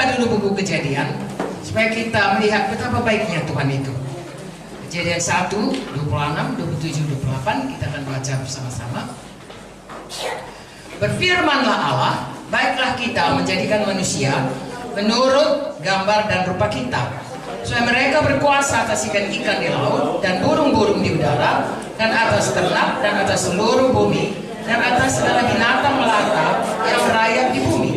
buka dulu buku Kejadian supaya kita melihat betapa baiknya Tuhan itu. Kejadian 1, 26, 27, 28 kita akan baca bersama-sama. Berfirmanlah Allah, baiklah kita menjadikan manusia menurut gambar dan rupa kita, supaya mereka berkuasa atas ikan-ikan di laut dan burung-burung di udara dan atas ternak dan atas seluruh bumi dan atas segala binatang melata yang merayap di bumi.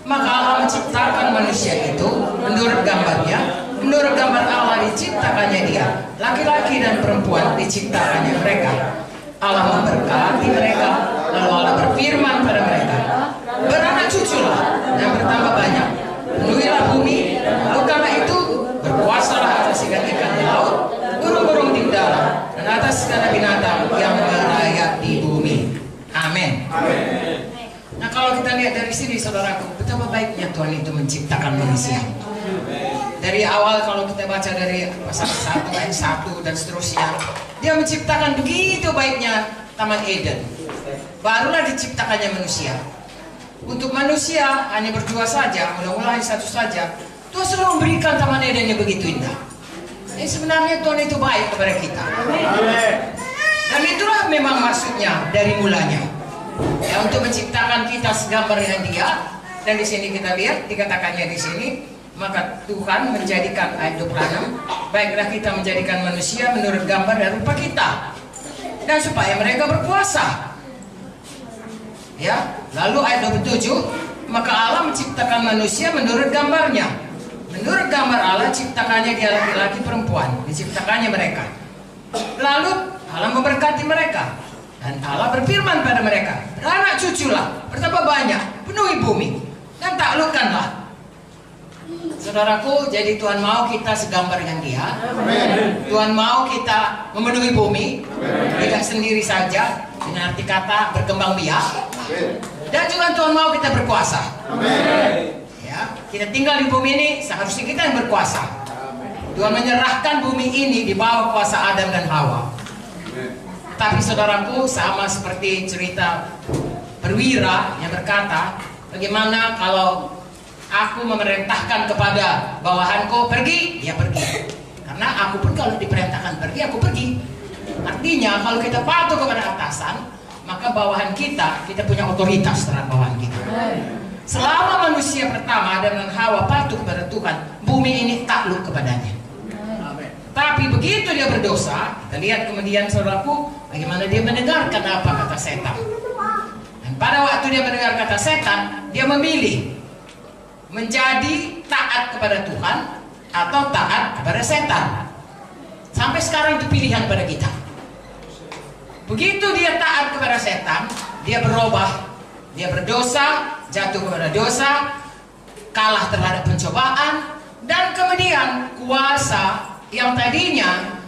Maka Allah menciptakan manusia itu menurut gambarnya, menurut gambar Allah diciptakannya dia, laki-laki dan perempuan diciptakannya mereka. Allah memberkati mereka, lalu Allah berfirman pada mereka, beranak cuculah dan bertambah banyak, penuhilah bumi, lalu karena itu berkuasalah atas ikan-ikan di laut, burung-burung di udara, dan atas segala binatang yang merayap di bumi. Amin. Nah, kalau kita lihat dari sini, saudaraku, betapa baiknya Tuhan itu menciptakan manusia. Dari awal kalau kita baca dari pasal 1 ayat 1 dan seterusnya, dia menciptakan begitu baiknya Taman Eden. Barulah diciptakannya manusia. Untuk manusia hanya berdua saja, mula-mula satu saja. Tuhan selalu memberikan Taman Eden yang begitu indah. Sebenarnya Tuhan itu baik kepada kita. Dan itulah memang maksudnya dari mulanya. Ya, untuk menciptakan kita segambar dengan dia. Dan di sini kita lihat dikatakannya di sini, maka Tuhan menjadikan ayat 26, baiklah kita menjadikan manusia menurut gambar dan rupa kita, dan supaya mereka berkuasa. Ya, lalu ayat 27, maka Allah menciptakan manusia menurut gambarnya. Menurut gambar Allah ciptakannya dia laki-laki perempuan, diciptakannya mereka. Lalu Allah memberkati mereka. Dan Allah berfirman pada mereka, beranak cuculah, bertambah banyak, penuhi bumi, dan taklukkanlah. Saudaraku, jadi Tuhan mau kita segambar dengan dia. Amen. Tuhan mau kita memenuhi bumi. Amen. Tidak sendiri saja, dengan arti kata berkembang biak. Amen. Dan juga Tuhan mau kita berkuasa. Amen. Ya, kita tinggal di bumi ini, seharusnya kita yang berkuasa. Amen. Tuhan menyerahkan bumi ini di bawah kuasa Adam dan Hawa. Tapi saudaraku, sama seperti cerita perwira yang berkata, bagaimana kalau aku memerintahkan kepada bawahanku pergi, dia pergi. Karena aku pun kalau diperintahkan pergi, aku pergi. Artinya kalau kita patuh kepada atasan, maka bawahan kita punya otoritas terhadap bawahan kita. Selama manusia pertama Adam dan Hawa patuh kepada Tuhan, bumi ini takluk kepadanya. Tapi begitu dia berdosa, kita lihat kemudian saudaraku, bagaimana dia mendengarkan apa kata setan. Dan pada waktu dia mendengar kata setan, dia memilih menjadi taat kepada Tuhan atau taat kepada setan. Sampai sekarang itu pilihan pada kita. Begitu dia taat kepada setan, dia berubah, dia berdosa, jatuh kepada dosa, kalah terhadap pencobaan, dan kemudian kuasa yang tadinya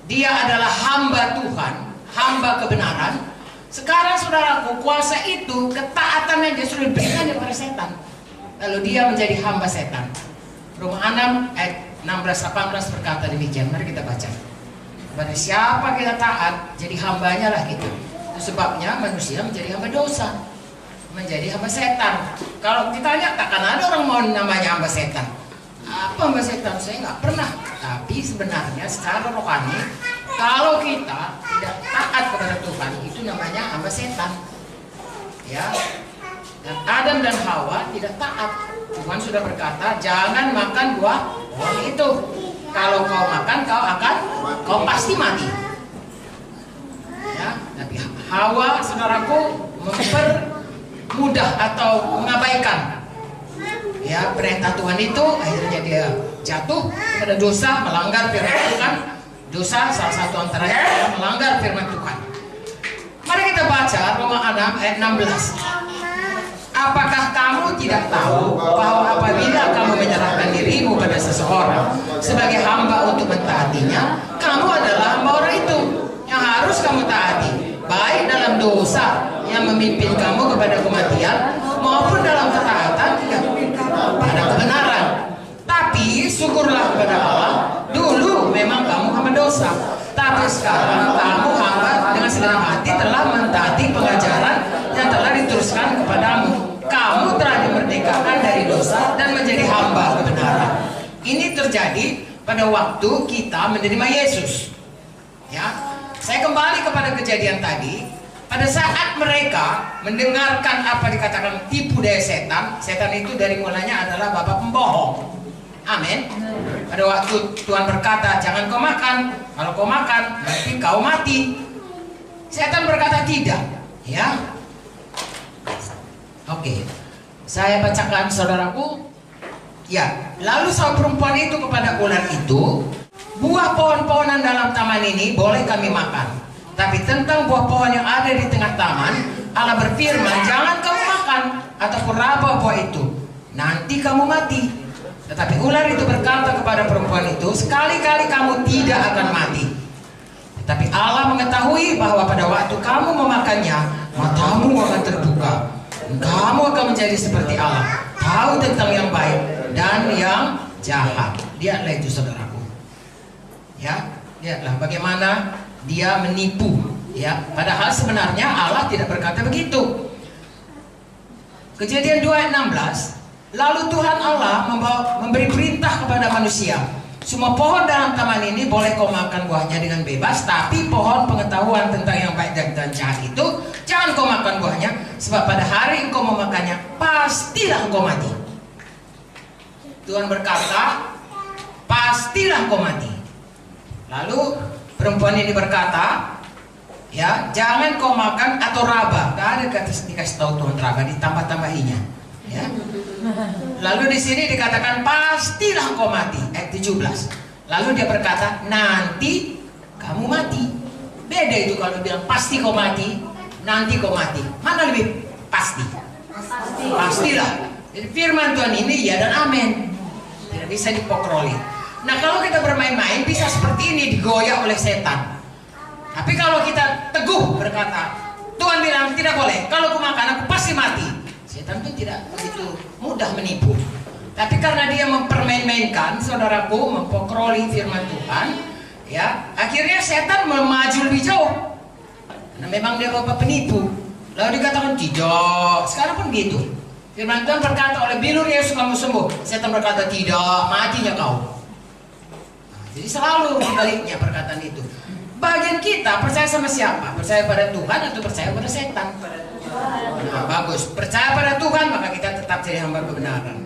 dia adalah hamba Tuhan, hamba kebenaran, sekarang saudaraku, kuasa itu, ketaatannya dia sudah diberikan kepada setan. Lalu dia menjadi hamba setan. Roma 6 ayat 16-18 berkata demikian. Mari kita baca. Kepada siapa kita taat, jadi hambanya lah kita. Itu sebabnya manusia menjadi hamba dosa, menjadi hamba setan. Kalau kita lihat, takkan ada orang mau namanya hamba setan. Apa hamba setan? Saya nggak pernah. Tapi sebenarnya secara rohani, kalau kita tidak taat kepada Tuhan, itu namanya hamba setan. Ya. Dan Adam dan Hawa tidak taat. Tuhan sudah berkata, jangan makan buah itu. Kalau kau makan, kau pasti mati. Ya, tapi Hawa, saudaraku, mempermudah atau mengabaikan ya perintah Tuhan itu, akhirnya dia jatuh pada dosa, melanggar firman Tuhan. Dosa salah satu antaranya adalah melanggar firman Tuhan. Mari kita baca Roma 6 ayat 16. Apakah kamu tidak tahu bahwa apabila kamu menyerahkan dirimu pada seseorang sebagai hamba untuk mentaatinya, kamu adalah hamba orang itu yang harus kamu taati, baik dalam dosa yang memimpin kamu kepada kematian maupun dalam ketaatan pada kebenaran. Tapi syukurlah kepada Allah, dulu memang kamu hamba dosa, tapi sekarang kamu hamba dengan senang hati telah mentaati pengajaran yang telah diteruskan kepadamu. Kamu telah dimerdekakan dari dosa dosa dan menjadi hamba kebenaran. Ini terjadi pada waktu kita menerima Yesus. Ya, saya kembali kepada kejadian tadi. Pada saat mereka mendengarkan apa dikatakan tipu daya setan, setan itu dari mulanya adalah bapa pembohong. Amin. Pada waktu Tuhan berkata, jangan kau makan. Kalau kau makan, nanti kau mati. Setan berkata tidak. Ya. Oke. Saya bacakan saudaraku. Ya. Lalu saud perempuan itu kepada ular itu, buah pohon-pohonan dalam taman ini boleh kami makan. Tapi tentang buah pohon yang ada di tengah taman, Allah berfirman, jangan kamu makan ataupun raba buah itu, nanti kamu mati. Tetapi ular itu berkata kepada perempuan itu, sekali-kali kamu tidak akan mati. Tetapi Allah mengetahui bahwa pada waktu kamu memakannya, matamu akan terbuka. Kamu akan menjadi seperti Allah, tahu tentang yang baik dan yang jahat. Lihatlah itu saudaraku. Ya, lihatlah bagaimana dia menipu, ya. Padahal sebenarnya Allah tidak berkata begitu. Kejadian 2 ayat 16. Lalu Tuhan Allah memberi perintah kepada manusia, semua pohon dalam taman ini boleh kau makan buahnya dengan bebas, tapi pohon pengetahuan tentang yang baik dan jahat itu jangan kau makan buahnya, sebab pada hari engkau memakannya pastilah engkau mati. Tuhan berkata, pastilah engkau mati. Lalu perempuan ini berkata, ya, jangan kau makan atau raba. Gak ada dikasih tahu Tuhan raba, ditambah-tambahinya. Ya. Lalu di sini dikatakan pastilah kau mati. Ayat 17. Lalu dia berkata, nanti kamu mati. Beda itu kalau bilang pasti kau mati, nanti kau mati. Mana lebih pasti? Pastilah. Jadi firman Tuhan ini ya dan amin. Tidak bisa dipokroli. Nah, kalau kita bermain-main bisa seperti ini, digoyah oleh setan. Tapi kalau kita teguh berkata, Tuhan bilang tidak boleh, kalau aku makan aku pasti mati. Setan itu tidak begitu mudah menipu. Tapi karena dia mempermain-mainkan, saudaraku, mempokroli firman Tuhan, ya, akhirnya setan maju lebih jauh. Karena memang dia bapak penipu. Lalu dikatakan tidak, sekarang pun gitu. Firman Tuhan berkata, oleh bilur Yesus kamu sembuh. Setan berkata tidak, matinya kau. Jadi selalu sebaliknya perkataan itu. Bagian kita percaya sama siapa? Percaya pada Tuhan atau percaya pada setan? Nah, bagus. Percaya pada Tuhan maka kita tetap jadi hamba kebenaran.